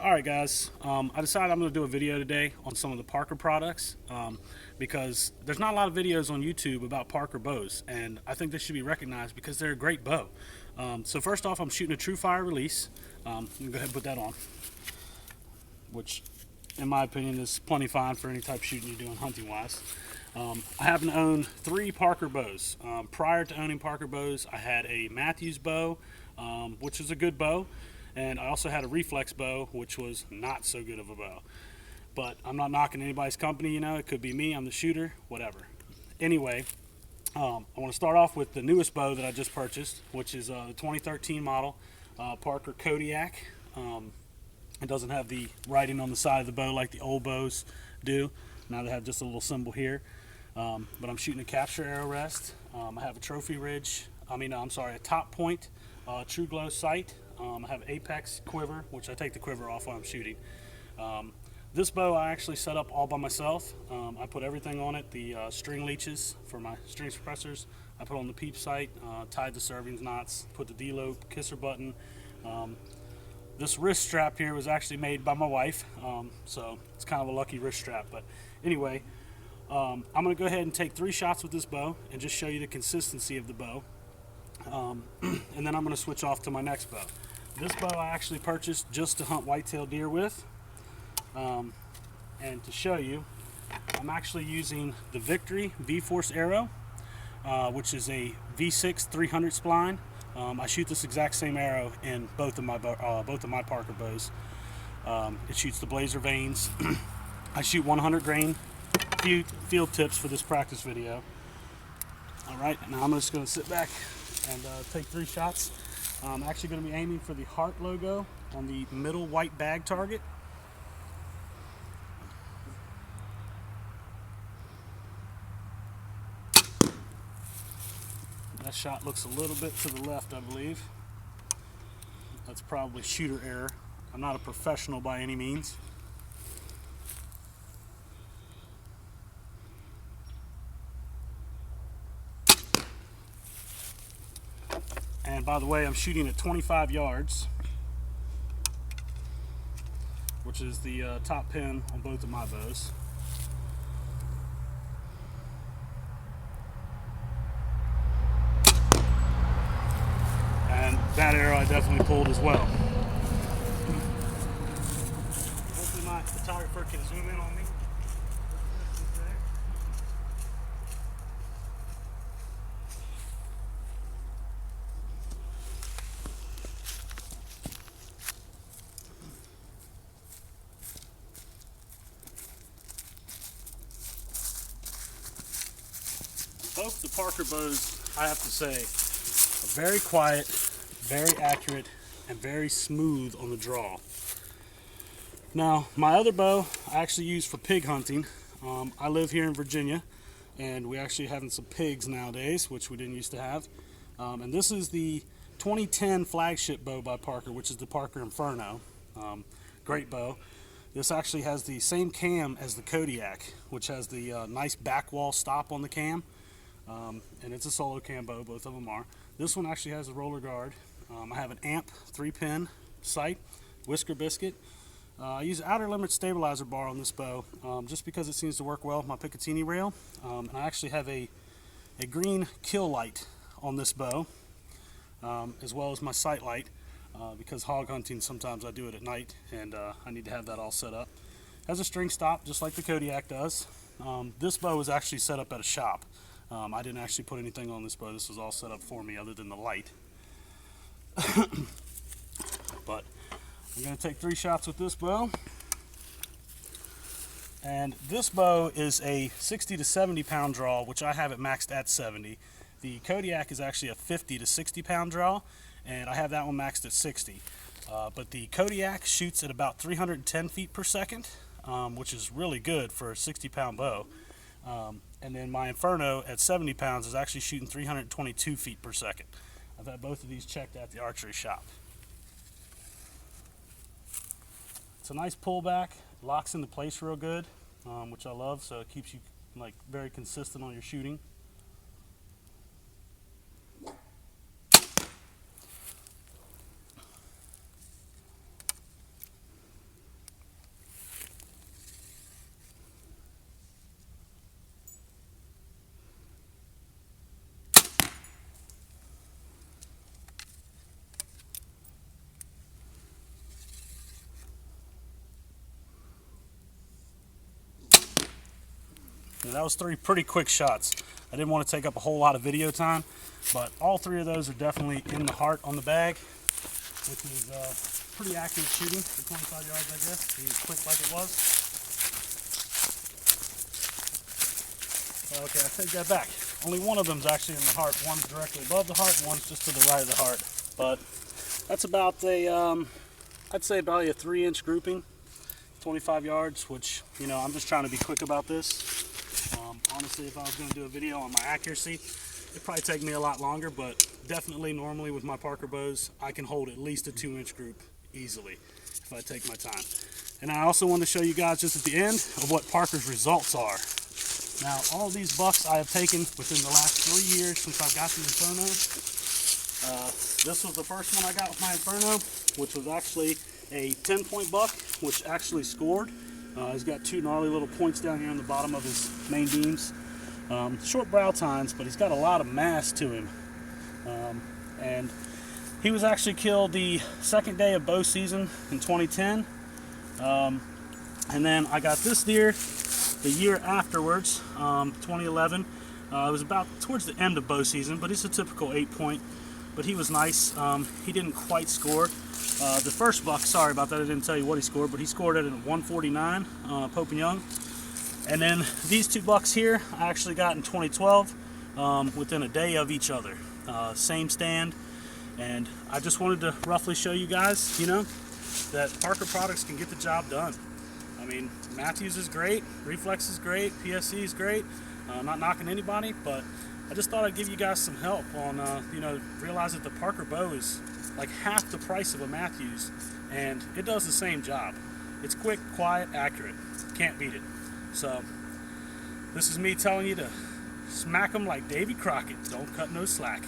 Alright guys, I decided I'm going to do a video today on some of the Parker products because there's not a lot of videos on YouTube about Parker bows, and I think they should be recognized because they're a great bow. So first off, I'm shooting a True Fire release. Let me go ahead and put that on, which in my opinion is plenty fine for any type of shooting you're doing hunting wise. I happen to own 3 Parker bows. Prior to owning Parker bows, I had a Matthews bow, which is a good bow. And I also had a reflex bow, which was not so good of a bow. But I'm not knocking anybody's company, it could be me, I'm the shooter, whatever. Anyway, I want to start off with the newest bow that I just purchased, which is the 2013 model Parker Kodiak. It doesn't have the writing on the side of the bow like the old bows do. Now they have just a little symbol here. But I'm shooting a capture arrow rest. I have a trophy ridge, a top point true glow sight. I have Apex quiver, which I take the quiver off when I'm shooting. This bow I actually set up all by myself. I put everything on it, the string leeches for my string suppressors. I put on the peep sight, tied the servings knots, put the D-loop kisser button. This wrist strap here was actually made by my wife, so it's kind of a lucky wrist strap. But anyway, I'm going to go ahead and take 3 shots with this bow and just show you the consistency of the bow. And then I'm going to switch off to my next bow. This bow I actually purchased just to hunt whitetail deer with. And to show you, I'm actually using the Victory V-Force arrow, which is a V6 300 spline. I shoot this exact same arrow in both of my Parker bows. It shoots the blazer vanes. I shoot 100 grain field tips for this practice video. Alright, now I'm just going to sit back and take 3 shots. I'm actually going to be aiming for the heart logo on the middle white bag target. That shot looks a little bit to the left, I believe. That's probably shooter error. I'm not a professional by any means. And by the way, I'm shooting at 25 yards, which is the top pin on both of my bows. And that arrow I definitely pulled as well. Hopefully my photographer can zoom in on me. Both the Parker bows, I have to say, are very quiet, very accurate, and very smooth on the draw. Now, my other bow I actually use for pig hunting. I live here in Virginia, and we actually having some pigs nowadays, which we didn't used to have. And this is the 2010 flagship bow by Parker, which is the Parker Inferno. Great bow. This actually has the same cam as the Kodiak, which has the nice back wall stop on the cam. And it's a solo cam bow, both of them are. This one actually has a roller guard. I have an amp 3-pin sight, whisker biscuit. I use an outer limit stabilizer bar on this bow just because it seems to work well with my Picatinny rail. And I actually have a green kill light on this bow, as well as my sight light, because hog hunting sometimes I do it at night, and I need to have that all set up. It has a string stop just like the Kodiak does. This bow was actually set up at a shop. I didn't actually put anything on this bow. This was all set up for me other than the light. But I'm going to take 3 shots with this bow. And this bow is a 60 to 70 pound draw, which I have it maxed at 70. The Kodiak is actually a 50 to 60 pound draw, and I have that one maxed at 60. But the Kodiak shoots at about 310 feet per second, which is really good for a 60 pound bow. And then my Inferno at 70 pounds is actually shooting 322 feet per second. I've had both of these checked at the archery shop. It's a nice pullback, locks into place real good, which I love, so it keeps you very consistent on your shooting. Now, that was 3 pretty quick shots. I didn't want to take up a whole lot of video time, but all 3 of those are definitely in the heart on the bag, which is pretty accurate shooting for 25 yards, I guess, being quick like it was. Okay, I take that back. Only one of them's actually in the heart. One's directly above the heart, one's just to the right of the heart. But that's about a, I'd say about a 3-inch grouping, 25 yards, which, you know, I'm just trying to be quick about this. Honestly, if I was going to do a video on my accuracy, it'd probably take me a lot longer, but definitely normally with my Parker bows, I can hold at least a 2-inch group easily if I take my time. And I also want to show you guys just at the end of what Parker's results are. Now, all of these bucks I have taken within the last 3 years since I've got the Inferno. This was the first one I got with my Inferno, which was actually a 10-point buck, which actually scored. He's got 2 gnarly little points down here on the bottom of his main beams. Short brow tines, but he's got a lot of mass to him. And he was actually killed the second day of bow season in 2010. And then I got this deer the year afterwards, 2011. It was about towards the end of bow season, but he's a typical 8-point. But he was nice. He didn't quite score. The first buck, sorry about that, I didn't tell you what he scored, but he scored at a 149, Pope and Young. And then these 2 bucks here, I actually got in 2012, within a day of each other. Same stand, and I just wanted to roughly show you guys, you know, that Parker products can get the job done. I mean, Matthews is great, Reflex is great, PSC is great. Not knocking anybody, but I just thought I'd give you guys some help on, you know, realize that the Parker bow is like half the price of a Matthews, and it does the same job. It's quick, quiet, accurate. Can't beat it. So, this is me telling you to smack them like Davy Crockett. Don't cut no slack.